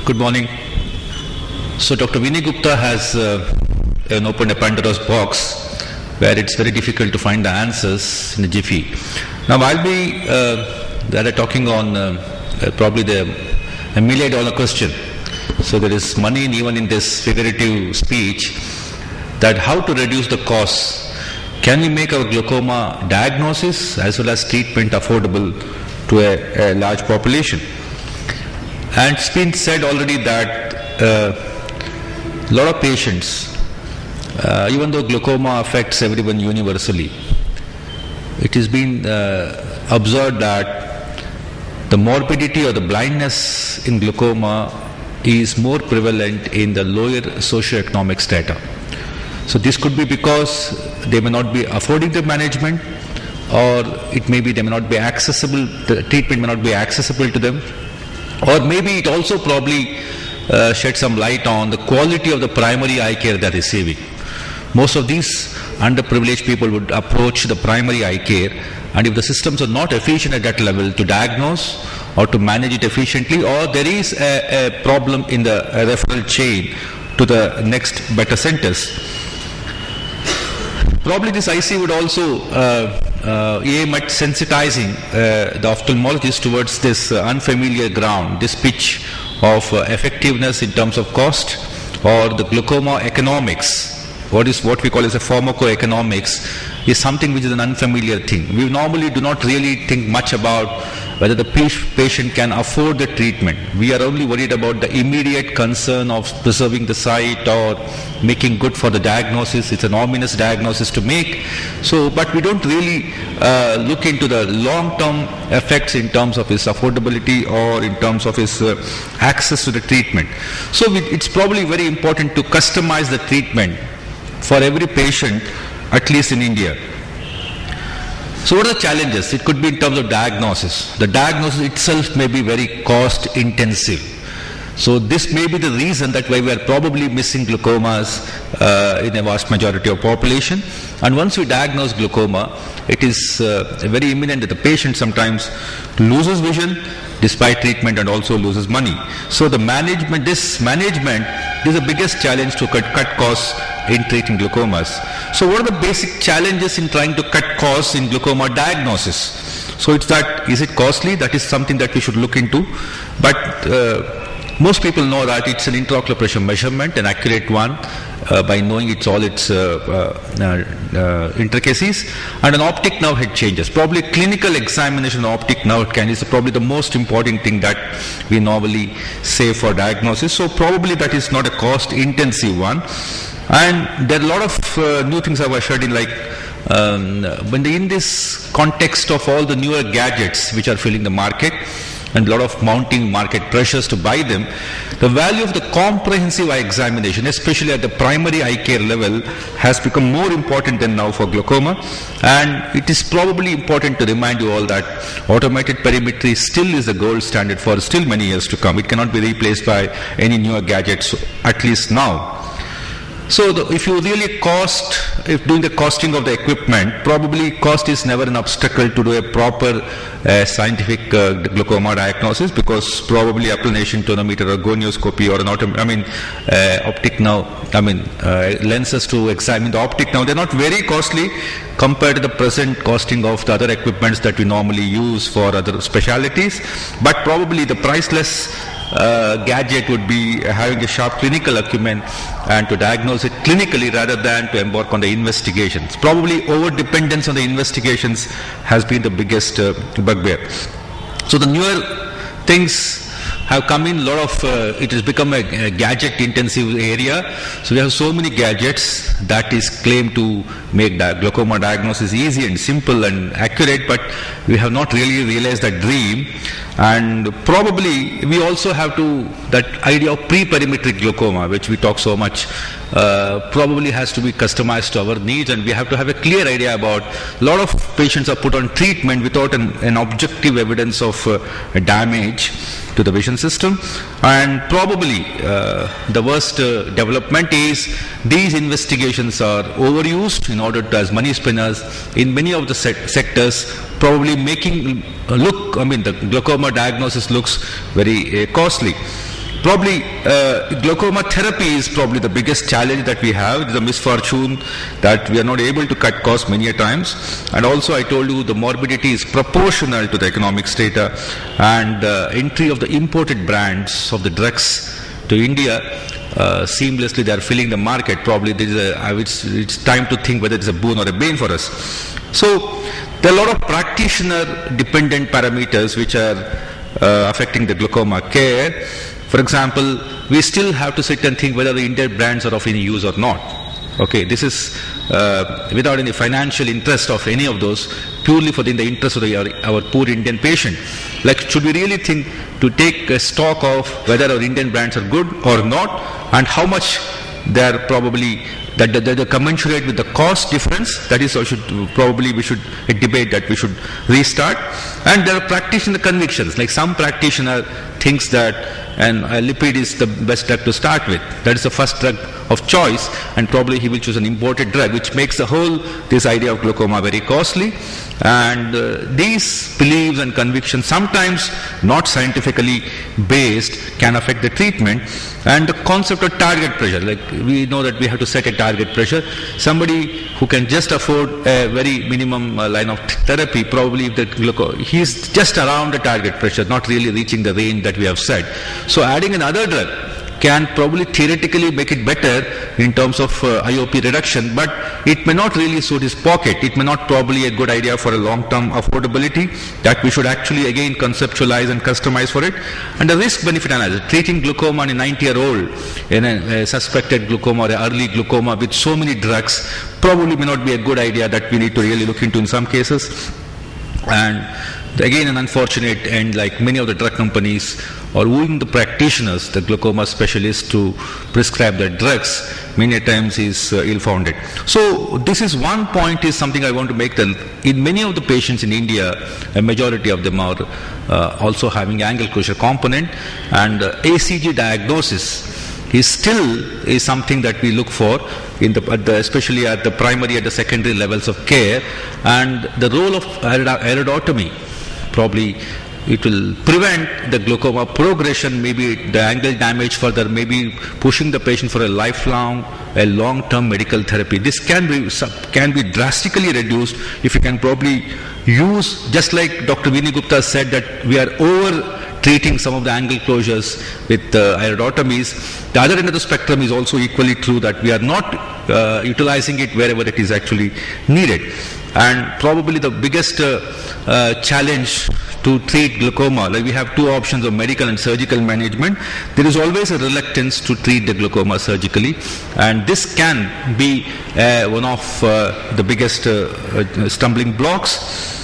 Good morning. So Dr. Vinay Gupta has opened a Pandora's box where it's very difficult to find the answers in a jiffy. Now I'll be talking on probably a $1 million question. So there is money even in this figurative speech, that how to reduce the costs. Can we make our glaucoma diagnosis as well as treatment affordable to a large population? And it's been said already that a lot of patients, even though glaucoma affects everyone universally, it has been observed that the morbidity or the blindness in glaucoma is more prevalent in the lower socioeconomic strata. So this could be because they may not be affording the management, or it may be they may not be accessible, the treatment may not be accessible to them, or maybe it also probably shed some light on the quality of the primary eye care they're receiving. Most of these underprivileged people would approach the primary eye care, and if the systems are not efficient at that level to diagnose or to manage it efficiently, or there is a problem in the referral chain to the next better centers, probably this IC would also aim at sensitizing the ophthalmologist towards this unfamiliar ground, this pitch of effectiveness in terms of cost, or the glaucoma economics. What we call as a pharmacoeconomics is something which is an unfamiliar thing. We normally do not really think much about whether the patient can afford the treatment. We are only worried about the immediate concern of preserving the sight or making good for the diagnosis. It's an ominous diagnosis to make. So, but we don't really look into the long-term effects in terms of his affordability or in terms of his access to the treatment. So it's probably very important to customize the treatment for every patient, at least in India. So what are the challenges? It could be in terms of diagnosis. The diagnosis itself may be very cost intensive. So this may be the reason that why we are probably missing glaucomas in a vast majority of population. And once we diagnose glaucoma, it is very imminent that the patient sometimes loses vision despite treatment and also loses money. So the management is the biggest challenge to cut costs in treating glaucomas. So what are the basic challenges in trying to cut costs in glaucoma diagnosis? So it's that, is it costly? That is something that we should look into. But most people know that it's an intraocular pressure measurement, an accurate one, by knowing its intricacies, and an optic nerve head changes. Probably clinical examination of optic nerve head is probably the most important thing that we normally say for diagnosis. So probably that is not a cost intensive one. And there are a lot of new things I was shared in, like in this context of all the newer gadgets which are filling the market and a lot of mounting market pressures to buy them, the value of the comprehensive eye examination, especially at the primary eye care level, has become more important than now for glaucoma. And it is probably important to remind you all that automated perimetry still is the gold standard for still many years to come. It cannot be replaced by any newer gadgets, at least now. So if you really if doing the costing of the equipment, probably cost is never an obstacle to do a proper scientific glaucoma diagnosis, because probably applanation tonometer or gonioscopy or optic nerve, lenses to examine the optic nerve, they're not very costly compared to the present costing of the other equipments that we normally use for other specialities. But probably the priceless gadget would be having a sharp clinical acumen and to diagnose it clinically rather than to embark on the investigations. Probably over dependence on the investigations has been the biggest bugbear. So the newer things have come in, it has become a gadget intensive area. So we have so many gadgets that is claimed to make glaucoma diagnosis easy and simple and accurate, but we have not really realized that dream. And probably we also have that idea of pre-perimetric glaucoma, which we talk so much, probably has to be customized to our needs, and we have to have a clear idea about a lot of patients are put on treatment without an objective evidence of damage to the vision system. And probably the worst development is these investigations are overused in order to, as money spinners in many of the sectors, probably making the glaucoma diagnosis looks very costly. Probably glaucoma therapy is probably the biggest challenge that we have. It is a misfortune that we are not able to cut costs many a times. And also I told you the morbidity is proportional to the economic strata, and entry of the imported brands of the drugs to India, seamlessly they are filling the market. Probably it's time to think whether it's a boon or a bane for us. So there are a lot of practitioner dependent parameters which are affecting the glaucoma care. For example, we still have to sit and think whether the Indian brands are of any use or not. Okay, this is without any financial interest of any of those, purely for the interest of our poor Indian patient. Like, should we really think to take a stock of whether our Indian brands are good or not, and how much they are probably that they're commensurate with the cost difference? That is, we should debate that we should restart. And there are practitioner convictions. Like, some practitioner thinks that a lipid is the best drug to start with. That is the first drug of choice, and probably he will choose an imported drug, which makes this idea of glaucoma very costly. And these beliefs and convictions, sometimes not scientifically based, can affect the treatment. And the concept of target pressure, like we know that we have to set a target pressure. Somebody who can just afford a very minimum line of therapy, probably if he's just around the target pressure, not really reaching the range that we have set. So adding another drug can probably theoretically make it better in terms of IOP reduction, but it may not really suit his pocket. It may not probably a good idea for a long-term affordability that we should actually again conceptualize and customize for it. And the risk-benefit analysis, treating glaucoma in a 90-year-old, in a suspected glaucoma or early glaucoma with so many drugs, probably may not be a good idea that we need to really look into in some cases. And again, an unfortunate end, like many of the drug companies or even the practitioners, the glaucoma specialists, to prescribe the drugs many times is ill-founded. So this is one point, is something I want to make, that in many of the patients in India, a majority of them are also having angle closure component, and ACG diagnosis is still something that we look for especially at the primary and the secondary levels of care. And the role of iridotomy, probably it will prevent the glaucoma progression, maybe the angle damage further, maybe pushing the patient for a long-term medical therapy. This can be drastically reduced if you can probably use, just like Dr. Vinay Gupta said, that we are over-treating some of the angle closures with iridotomies. The other end of the spectrum is also equally true, that we are not utilizing it wherever it is actually needed. And probably the biggest challenge to treat glaucoma, like we have two options of medical and surgical management. There is always a reluctance to treat the glaucoma surgically, and this can be one of the biggest stumbling blocks.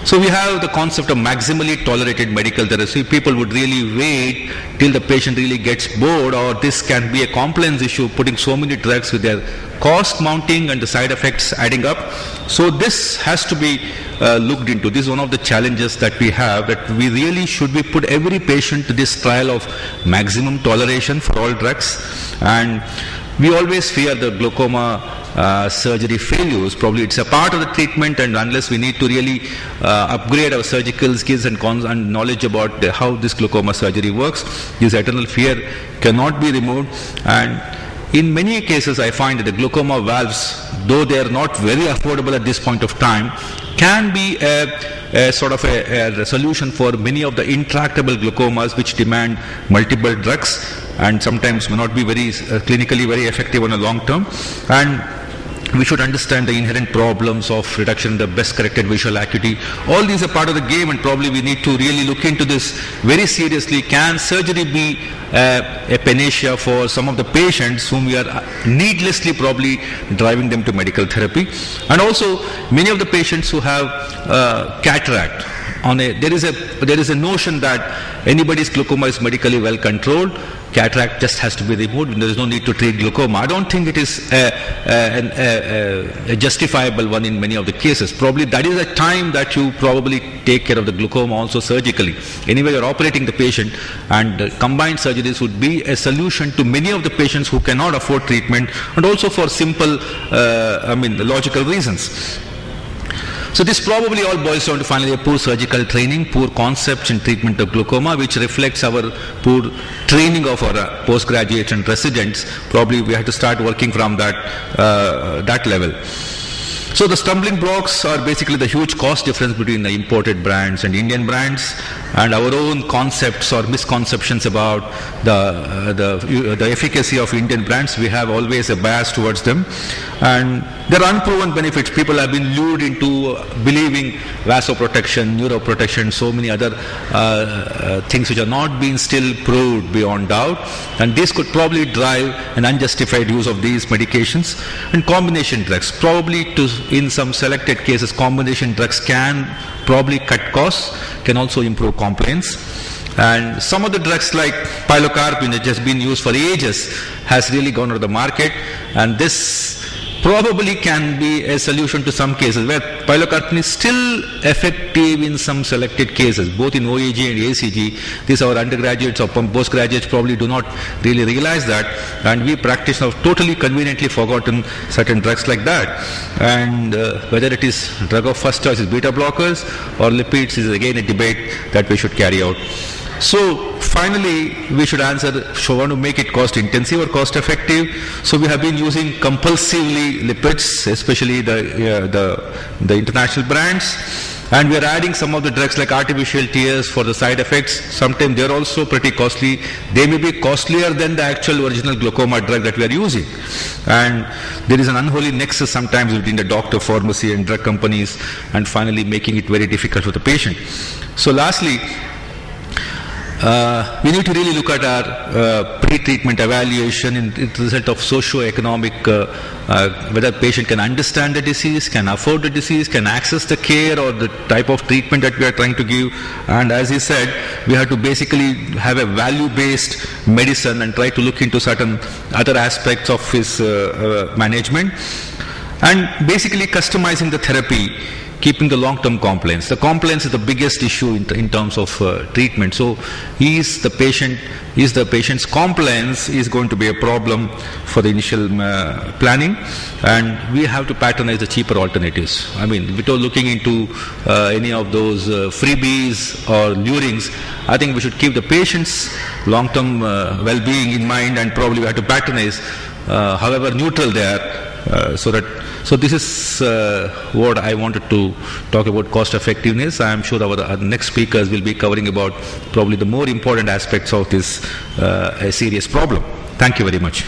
So we have the concept of maximally tolerated medical therapy. People would really wait till the patient really gets bored, or this can be a compliance issue, putting so many drugs with their cost mounting and the side effects adding up. So this has to be looked into. This is one of the challenges that we have, that we really should put every patient to this trial of maximum toleration for all drugs. And we always fear the glaucoma surgery failures. Probably it's a part of the treatment, and unless we need to really upgrade our surgical skills and knowledge about how this glaucoma surgery works, this eternal fear cannot be removed. And in many cases I find that the glaucoma valves, though they are not very affordable at this point of time, can be a sort of a solution for many of the intractable glaucomas which demand multiple drugs and sometimes may not be very clinically very effective on a long term. And we should understand the inherent problems of reduction in the best corrected visual acuity. All these are part of the game, and probably we need to really look into this very seriously. Can surgery be a panacea for some of the patients whom we are needlessly probably driving them to medical therapy? And also many of the patients who have cataract, there is a notion that anybody's glaucoma is medically well controlled. Cataract just has to be removed. There is no need to treat glaucoma. I don't think it is a justifiable one in many of the cases. Probably that is a time that you probably take care of the glaucoma also surgically. Anyway, you are operating the patient, and combined surgeries would be a solution to many of the patients who cannot afford treatment, and also for simple, logical reasons. So this probably all boils down to finally a poor surgical training, poor concepts in treatment of glaucoma, which reflects our poor training of our postgraduates and residents. Probably we have to start working from that level. So the stumbling blocks are basically the huge cost difference between the imported brands and Indian brands, and our own concepts or misconceptions about the efficacy of Indian brands. We have always a bias towards them, and there are unproven benefits. People have been lured into believing vasoprotection, neuroprotection, so many other things which are not being still proved beyond doubt, and this could probably drive an unjustified use of these medications. And combination drugs, probably in some selected cases, combination drugs can probably cut costs, can also improve compliance. And some of the drugs like pilocarpine, which has been used for ages, has really gone out of the market, and this probably can be a solution to some cases where pilocarpine is still effective in some selected cases, both in OAG and ACG. These our undergraduates or postgraduates probably do not really realize that, and we practitioners have totally conveniently forgotten certain drugs like that. And whether it is drug of first choice is beta blockers or lipids is again a debate that we should carry out. So finally, we should answer, want to make it cost intensive or cost effective. So we have been using compulsively lipids, especially the international brands, and we are adding some of the drugs like artificial tears for the side effects. Sometimes they are also pretty costly. They may be costlier than the actual original glaucoma drug that we are using. And there is an unholy nexus sometimes between the doctor, pharmacy and drug companies, and finally making it very difficult for the patient. So lastly, we need to really look at our pre-treatment evaluation in the result of socio-economic, whether patient can understand the disease, can afford the disease, can access the care or the type of treatment that we are trying to give. And as he said, we have to basically have a value-based medicine and try to look into certain other aspects of his management. And basically customizing the therapy, keeping the long-term compliance. The compliance is the biggest issue in terms of treatment. So is the patient's compliance is going to be a problem for the initial planning, and we have to patronize the cheaper alternatives. I mean, without looking into any of those freebies or lurings, I think we should keep the patient's long-term well-being in mind, and probably we have to patronize, however neutral they are, So this is what I wanted to talk about, cost effectiveness. I am sure our next speakers will be covering about probably the more important aspects of this a serious problem. Thank you very much.